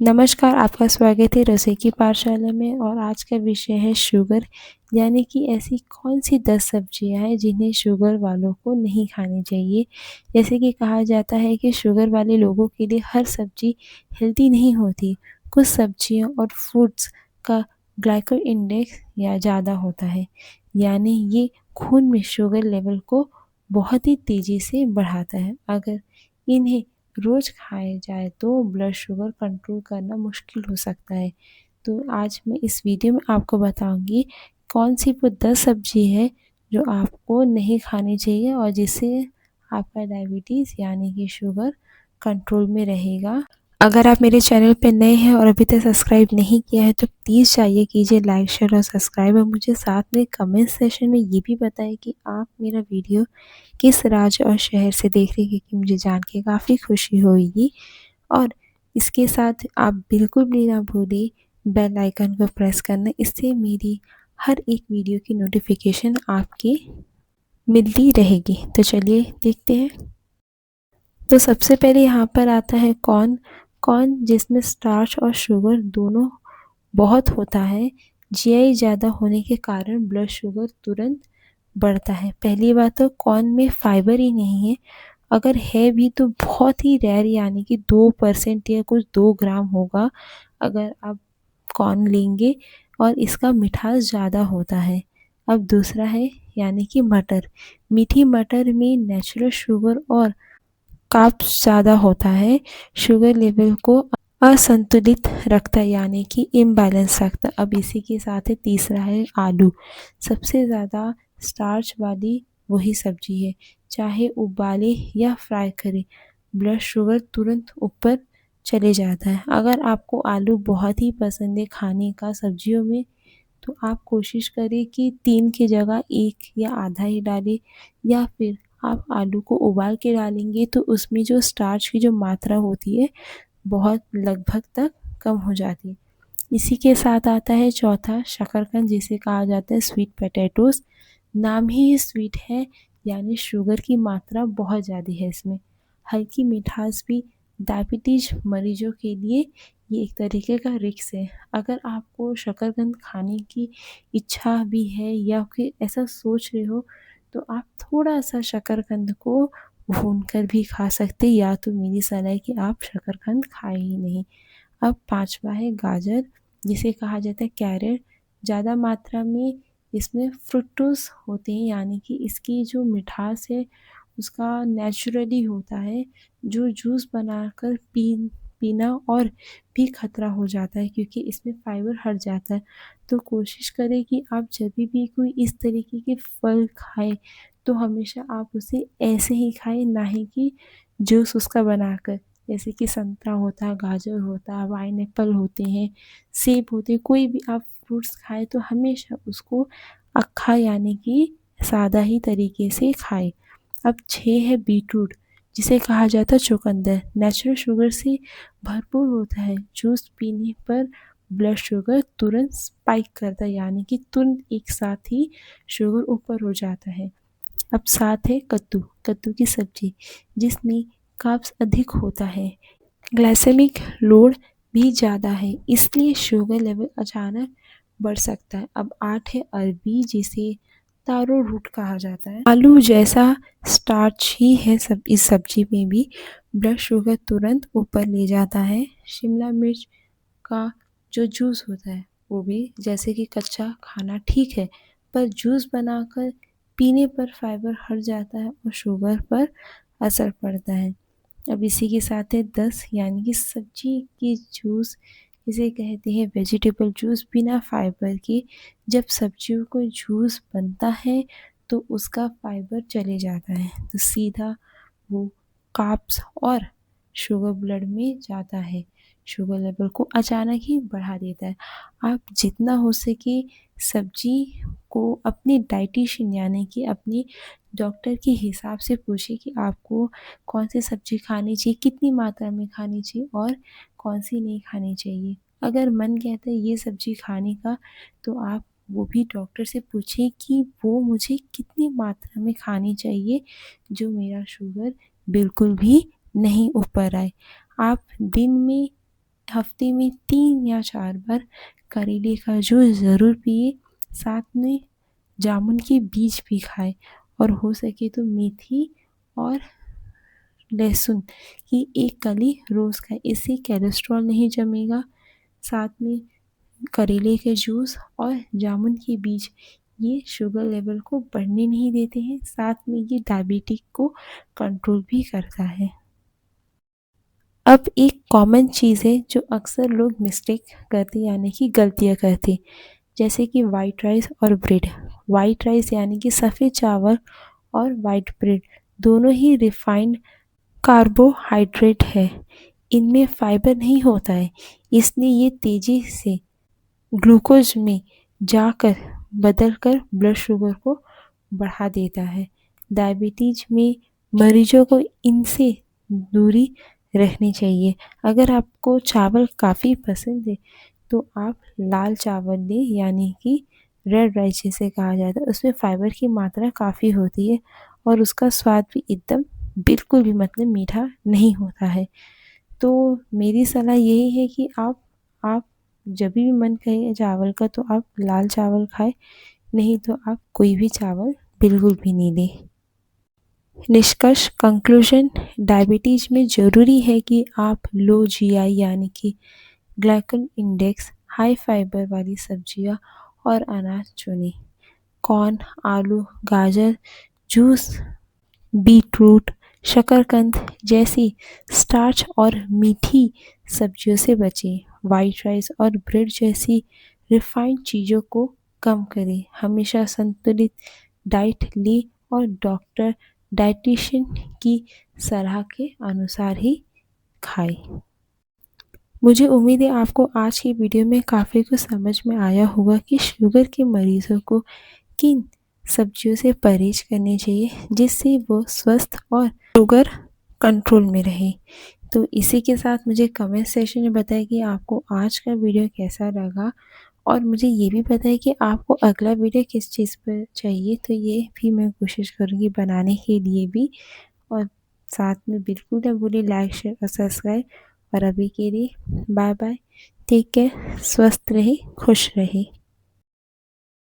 नमस्कार, आपका स्वागत है रसोई की पाठशाला में और आज का विषय है शुगर यानी कि ऐसी कौन-सी 10 सब्जियाँ हैं जिन्हें शुगर वालों को नहीं खानी चाहिए। जैसे कि कहा जाता है कि शुगर वाले लोगों के लिए हर सब्ज़ी हेल्दी नहीं होती। कुछ सब्जियों और फ्रूट्स का ग्लाइकेमिक इंडेक्स या ज़्यादा होता है, यानी ये खून में शुगर लेवल को बहुत ही तेज़ी से बढ़ाता है। अगर इन्हें रोज़ खाया जाए तो ब्लड शुगर कंट्रोल करना मुश्किल हो सकता है। तो आज मैं इस वीडियो में आपको बताऊँगी कौन सी वो 10 सब्ज़ी है जो आपको नहीं खानी चाहिए और जिससे आपका डायबिटीज़ यानी कि शुगर कंट्रोल में रहेगा। अगर आप मेरे चैनल पे नए हैं और अभी तक सब्सक्राइब नहीं किया है तो प्लीज़ जाइए कीजिए लाइक, शेयर और सब्सक्राइब और मुझे साथ में कमेंट सेक्शन में ये भी बताएँ कि आप मेरा वीडियो किस राज्य और शहर से देख रही हैं, क्योंकि मुझे जान के काफ़ी खुशी होगी। और इसके साथ आप बिल्कुल भी ना भूलें बेल आइकन को प्रेस करना, इससे मेरी हर एक वीडियो की नोटिफिकेशन आपके मिलती रहेगी। तो चलिए देखते हैं। तो सबसे पहले यहाँ पर आता है कॉर्न। कॉर्न जिसमें स्टार्च और शुगर दोनों बहुत होता है। जीआई ज़्यादा होने के कारण ब्लड शुगर तुरंत बढ़ता है। पहली बात तो कॉर्न में फाइबर ही नहीं है, अगर है भी तो बहुत ही रेयर यानी कि 2% या कुछ 2 ग्राम होगा अगर आप कॉर्न लेंगे, और इसका मिठास ज़्यादा होता है। अब दूसरा है यानी कि मटर। मीठी मटर में नेचुरल शुगर और कार्ब्स ज़्यादा होता है, शुगर लेवल को असंतुलित रखता है यानी कि इम्बैलेंस रखता है। अब इसी के साथ है तीसरा है आलू। सबसे ज़्यादा स्टार्च वाली वही सब्जी है, चाहे उबाले या फ्राई करें, ब्लड शुगर तुरंत ऊपर चले जाता है। अगर आपको आलू बहुत ही पसंद है खाने का सब्जियों में, तो आप कोशिश करें कि 3 की जगह 1 या आधा ही डालें, या फिर आप आलू को उबाल के डालेंगे तो उसमें जो स्टार्च की जो मात्रा होती है बहुत लगभग तक कम हो जाती है। इसी के साथ आता है चौथा शकरकंद, जिसे कहा जाता है स्वीट पोटैटोज़। नाम ही स्वीट है यानी शुगर की मात्रा बहुत ज़्यादा है इसमें। हल्की मिठास भी डायबिटीज मरीजों के लिए ये एक तरीके का रिस्क है। अगर आपको शकरकंद खाने की इच्छा भी है या फिर ऐसा सोच रहे हो, तो आप थोड़ा सा शकरकंद को भून कर भी खा सकते, या तो मेरी सलाह है कि आप शकरकंद खाएं ही नहीं। अब पांचवा है गाजर, जिसे कहा जाता है कैरेट। ज़्यादा मात्रा में इसमें फ्रुक्टोज होते हैं यानी कि इसकी जो मिठास है उसका नेचुरली होता है, जो जूस बनाकर पीना और भी खतरा हो जाता है क्योंकि इसमें फाइबर हट जाता है। तो कोशिश करें कि आप जब भी कोई इस तरीके के फल खाएं तो हमेशा आप उसे ऐसे ही खाएं, ना ही कि जूस उसका बनाकर। जैसे कि संतरा होता है, गाजर होता है, पाइनएप्पल होते हैं, सेब होते हैं, कोई भी आप फ्रूट्स खाएं तो हमेशा उसको अक्खा यानी कि सादा ही तरीके से खाएं। अब 6 है बीटरूट, जिसे कहा जाता है चुकंदर। नेचुरल शुगर से भरपूर होता है, जूस पीने पर ब्लड शुगर तुरंत स्पाइक करता है यानी कि तुरंत एक साथ ही शुगर ऊपर हो जाता है। अब 7 है कद्दू। कद्दू की सब्जी जिसमें कार्ब्स अधिक होता है, ग्लाइसेमिक लोड भी ज़्यादा है, इसलिए शुगर लेवल अचानक बढ़ सकता है। अब 8 है अरबी, जिसे तारो रूट कहा जाता है। आलू जैसा स्टार्च ही है सब इस सब्जी में भी, ब्लड शुगर तुरंत ऊपर ले जाता है। शिमला मिर्च का जो जूस होता है वो भी, जैसे कि कच्चा खाना ठीक है, पर जूस बनाकर पीने पर फाइबर हट जाता है और शुगर पर असर पड़ता है। अब इसी के साथ है 10 यानी कि सब्जी की जूस, इसे कहते हैं वेजिटेबल जूस, बिना फाइबर के। जब सब्जियों को जूस बनता है तो उसका फाइबर चले जाता है, तो सीधा वो कार्ब्स और शुगर ब्लड में जाता है, शुगर लेवल को अचानक ही बढ़ा देता है। आप जितना हो सके सब्जी को अपनी डाइटिशियन यानी कि अपनी डॉक्टर के हिसाब से पूछिए कि आपको कौन सी सब्जी खानी चाहिए, कितनी मात्रा में खानी चाहिए और कौन सी नहीं खानी चाहिए। अगर मन कहता है ये सब्जी खाने का, तो आप वो भी डॉक्टर से पूछें कि वो मुझे कितनी मात्रा में खानी चाहिए, जो मेरा शुगर बिल्कुल भी नहीं ऊपर आए। आप दिन में हफ्ते में 3 या 4 बार करेले का जूस ज़रूर पिए, साथ में जामुन के बीज भी खाएं और हो सके तो मेथी और लहसुन की एक कली रोज़ खाएं। इससे कोलेस्ट्रॉल नहीं जमेगा। साथ में करेले के जूस और जामुन के बीज ये शुगर लेवल को बढ़ने नहीं देते हैं, साथ में ये डायबिटिक को कंट्रोल भी करता है। अब एक कॉमन चीज़ है जो अक्सर लोग मिस्टेक करते यानी कि गलतियाँ करते, जैसे कि वाइट राइस और ब्रेड। वाइट राइस यानी कि सफ़ेद चावल और वाइट ब्रेड दोनों ही रिफाइंड कार्बोहाइड्रेट है। इनमें फाइबर नहीं होता है, इसलिए ये तेज़ी से ग्लूकोज में जाकर बदलकर ब्लड शुगर को बढ़ा देता है। डायबिटीज में मरीजों को इनसे दूरी रखनी चाहिए। अगर आपको चावल काफ़ी पसंद है तो आप लाल चावल लें, यानी कि रेड राइस जिसे कहा जाता है। उसमें फाइबर की मात्रा काफ़ी होती है और उसका स्वाद भी एकदम बिल्कुल भी मतलब मीठा नहीं होता है। तो मेरी सलाह यही है कि आप जब भी मन करे चावल का तो आप लाल चावल खाएं, नहीं तो आप कोई भी चावल बिल्कुल भी नहीं लें। निष्कर्ष कंक्लूजन, डायबिटीज में ज़रूरी है कि आप लो जीआई यानी कि ग्लाइकल इंडेक्स हाई फाइबर वाली सब्जियां और अनाज चुनें। कॉर्न, आलू, गाजर, जूस, बीटरूट, शकरकंद जैसी स्टार्च और मीठी सब्जियों से बचें। वाइट राइस और ब्रेड जैसी रिफाइंड चीज़ों को कम करें। हमेशा संतुलित डाइट लें और डॉक्टर डाइटिशियन की सलाह के अनुसार ही खाएं। मुझे उम्मीद है आपको आज की वीडियो में काफ़ी कुछ समझ में आया होगा कि शुगर के मरीज़ों को किन सब्जियों से परहेज करनी चाहिए जिससे वो स्वस्थ और शुगर कंट्रोल में रहे। तो इसी के साथ मुझे कमेंट सेक्शन में बताएं कि आपको आज का वीडियो कैसा लगा और मुझे ये भी बताएं कि आपको अगला वीडियो किस चीज़ पर चाहिए, तो ये भी मैं कोशिश करूँगी बनाने के लिए भी। और साथ में बिल्कुल ना भूलिए लाइक शेयर और सब्सक्राइब। और अभी के लिए बाय बाय, टेक केयर, स्वस्थ रहे, खुश रहे।